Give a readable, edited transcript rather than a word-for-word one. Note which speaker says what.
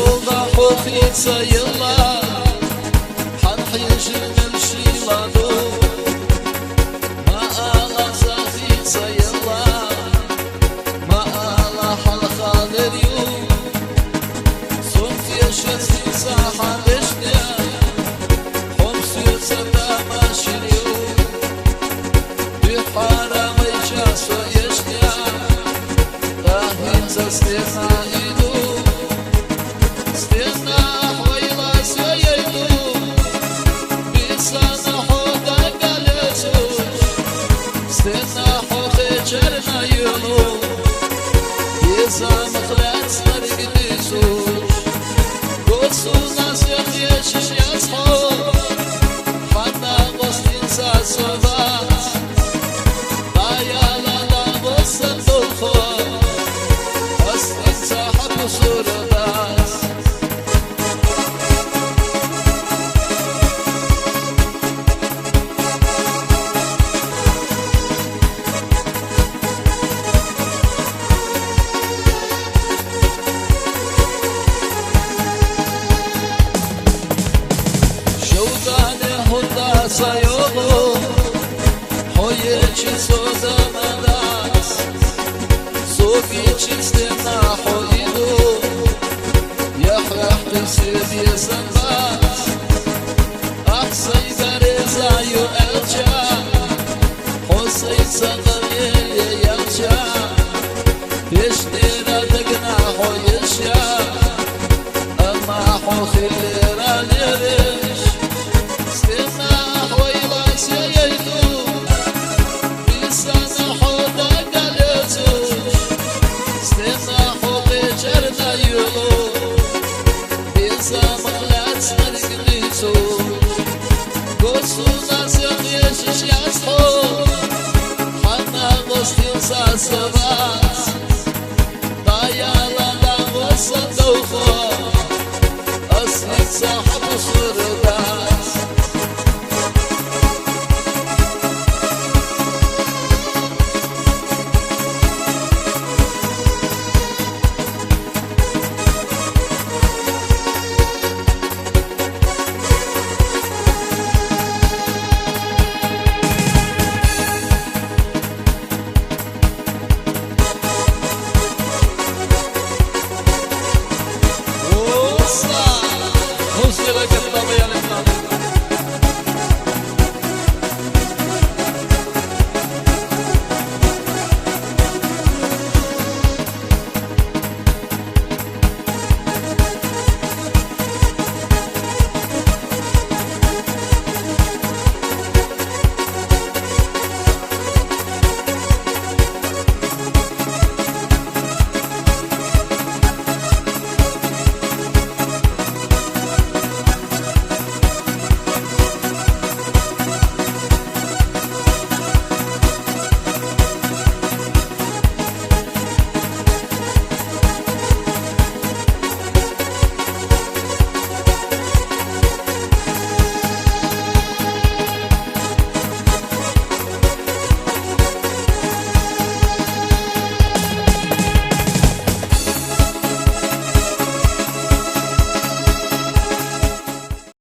Speaker 1: يوضع حوخي تسيلا حنحيش نمشي لادو ما ألا زاخي تسيلا ما ألا حلقة لليوم صنف يشتي صاحة بشتيا حمس يتسبع ماشي اليوم بحارة ميجاس ويشتيا راهي تستيقع إيدو Sayolo, hoje te sou da mandas, sou que te estena roído, e a frente se desambas, a saída e o elcha, você sabe e elcha, esteira de gna roísha, ama rohilera lerish, estena Sabas